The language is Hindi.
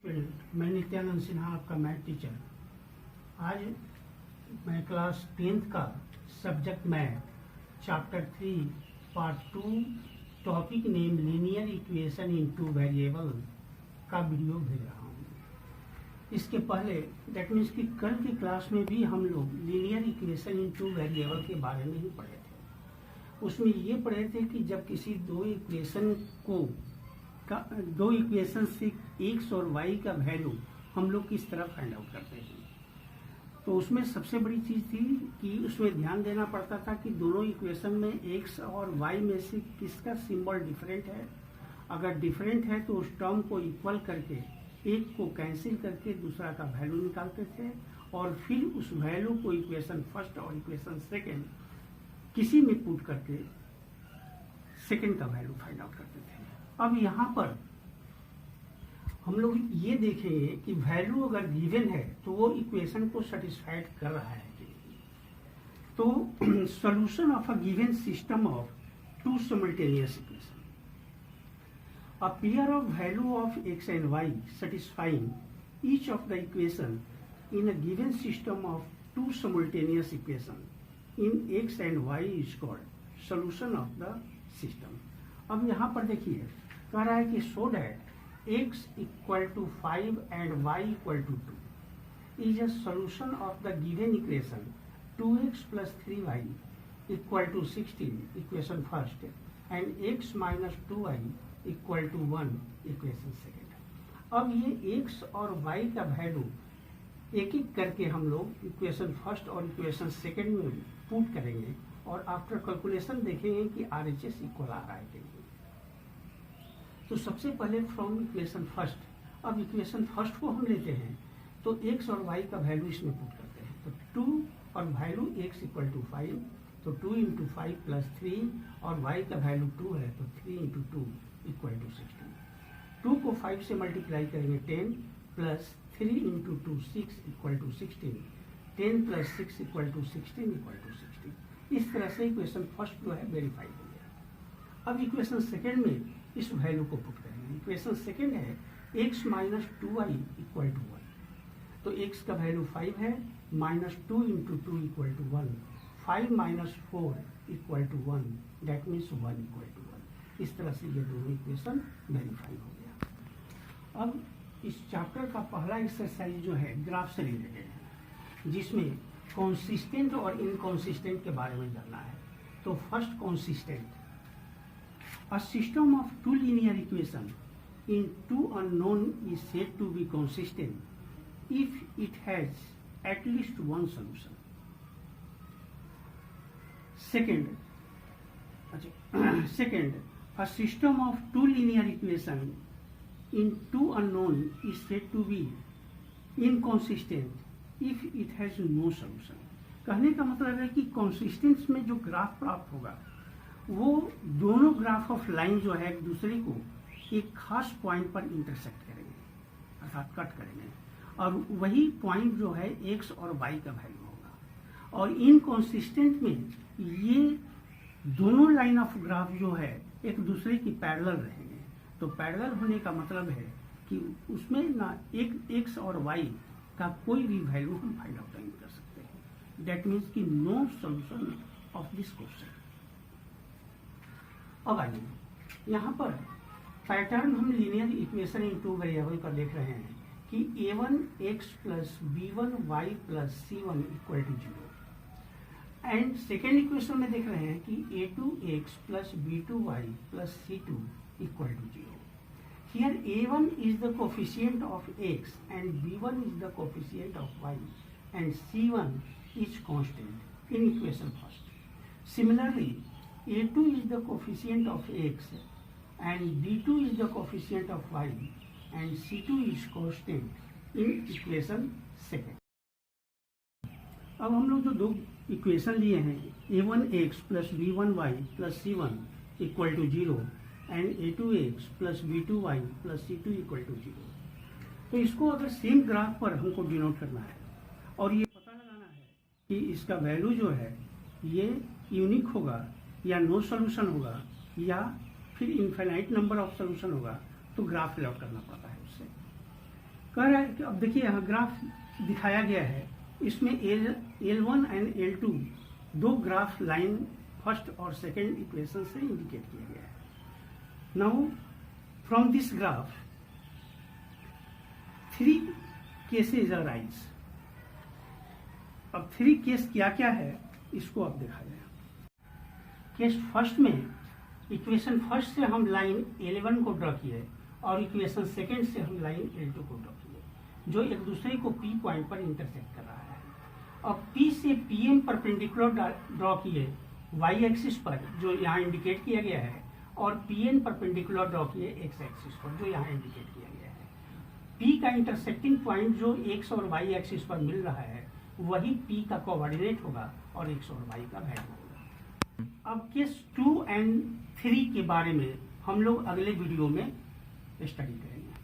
मैं नित्यानंद सिन्हा, आपका मैथ टीचर। आज मैं क्लास 10th का subject math chapter 3 part 2 topic name linear equation in two variable का वीडियो भेज रहा हूँ। इसके पहले दैट मीन्स कि कल की क्लास में भी हम लोग linear equation in two variable के बारे में ही पढ़े थे। उसमें ये पढ़े थे कि जब किसी दो इक्वेशन से x और y का वैल्यू हम लोग किस तरह फाइंड आउट करते हैं। तो उसमें सबसे बड़ी चीज़ थी कि उसमें ध्यान देना पड़ता था कि दोनों इक्वेशन में x और y में से किसका सिंबल डिफरेंट है। अगर डिफरेंट है तो उस टर्म को इक्वल करके एक को कैंसिल करके दूसरा का वैल्यू निकालते थे और फिर उस वैल्यू को इक्वेशन फर्स्ट और इक्वेशन सेकेंड किसी में पुट करके सेकेंड का वैल्यू फाइंड आउट करते थे। अब यहाँ पर हम लोग ये देखेंगे कि वैल्यू अगर गिवन है तो वो इक्वेशन को सेटिस्फाइड कर रहा है कि नहीं। तो solution of a given system of two simultaneous equation, a pair of value of x and y satisfying each of the equation in a given system of two simultaneous equation in x and y is called solution of the system। अब यहाँ पर देखिए कह रहा है कि so that x equal to 5 and y equal to 2 is a solution of the given equation 2x plus 3y equal to 16 equation first and x minus 2y equal to 1 equation second. अब ये x और y का वैल्यू एक एक करके हम लोग इक्वेशन फर्स्ट और इक्वेशन सेकेंड में पुट करेंगे और आफ्टर कैलकुलेशन देखेंगे कि RHS इक्वल आ रहा है कि नहीं। तो सबसे पहले फ्रॉम इक्वेशन फर्स्ट, अब इक्वेशन फर्स्ट को हम लेते हैं तो x और y का वैल्यू इसमें पुट करते हैं। तो 2 और वैल्यू x इक्वल टू 5, तो 2 इंटू 5 प्लस 3 और y का वैल्यू 2 है तो 3 इंटू 2 इक्वल टू 16। 2 को 5 से मल्टीप्लाई करेंगे 10 plus 3 into 2 6 equal to 16, 10 plus 6 equal to 16 equal to 16। इस तरह से इक्वेशन फर्स्ट जो है वेरीफाई हो गया। अब इक्वेशन सेकेंड में इस वैल्यू को पुट करेंगे। इक्वेशन सेकेंड है x minus 2y equal to 1, तो x का वैल्यू 5 है, minus 2 into 2 equal to 1, 5 minus 4 equal to 1, that means 1 equal to 1। इस तरह से ये दोनों इक्वेशन वेरीफाई हो गया। अब इस चैप्टर का पहला एक्सरसाइज जो है ग्राफ से रिलेटेड है, जिसमें कॉन्सिस्टेंट और इनकॉन्सिस्टेंट के बारे में जानना है। तो first consistent, a system of two linear equation in two unknown is said to be consistent if it has at least one solution. Second, a system of two linear equation in two unknown is said to be inconsistent if it has no solution। कहने का मतलब है कि कंसिस्टेंस में जो ग्राफ प्राप्त होगा वो दोनों ग्राफ ऑफ लाइन जो है एक दूसरे को एक खास पॉइंट पर इंटरसेक्ट करेंगे, अर्थात कट करेंगे, और वही पॉइंट जो है x और y का वैल्यू होगा। और इनकंसिस्टेंट में ये दोनों लाइन ऑफ ग्राफ जो है एक दूसरे की पैरेलल रहेंगे। तो पैरेलल होने का मतलब है कि उसमें ना एक x और y का कोई भी वैल्यू हम फाइंड आउट नहीं कर सकते हैं। दैट मीन्स कि no solution of this question. अब आइए यहाँ पर पैटर्न हम linear equation in two variable का देख रहे हैं कि a1x plus b1y plus c1 equal to 0। And second equation में देख रहे हैं कि a2x plus b2y plus c2 equal to 0। Here a1 is the coefficient of x and b1 is the coefficient of y and c1 is constant in equation first. Similarly a2 is the coefficient of x and b2 is the coefficient of y and c2 is constant in equation second. अब हम लोग जो दो इक्वेशन लिए हैं a1x plus b1y plus c1 equal to 0 and a2x plus b2y plus c2 equal to 0, तो इसको अगर सेम ग्राफ पर हमको डिनोट करना है और ये पता लगाना है कि इसका वैल्यू जो है ये यूनिक होगा या नो सोल्यूशन होगा या फिर इनफाइनाइट नंबर ऑफ सोल्यूशन होगा, तो ग्राफ फिल आउट करना पड़ता है उससे। कह रहा है कि अब देखिए यहाँ ग्राफ दिखाया गया है, इसमें L1 एंड L2 दो ग्राफ लाइन फर्स्ट और सेकंड इक्वेशन से इंडिकेट किया गया है। Now from this graph 3 cases arise. अब 3 केस क्या क्या है इसको अब देखा जाए। केस फर्स्ट में इक्वेशन फर्स्ट से हम लाइन L1 को ड्रॉ किए और इक्वेशन सेकंड से हम लाइन L2 को ड्रॉ किए, जो एक दूसरे को P पॉइंट पर इंटरसेक्ट कर रहा है। अब P से PM परपेंडिकुलर ड्रॉ किए y एक्सिस पर, जो यहाँ इंडिकेट किया गया है, और PN परपेंडिकुलर ड्रॉ किए x एक्सिस पर, जो यहाँ इंडिकेट किया गया है। P का इंटरसेक्टिंग पॉइंट जो x और y एक्सिस पर मिल रहा है वही P का कोऑर्डिनेट होगा और x और y का वैल्यू होगा। अब केस 2 एंड 3 के बारे में हम लोग अगले वीडियो में स्टडी करेंगे।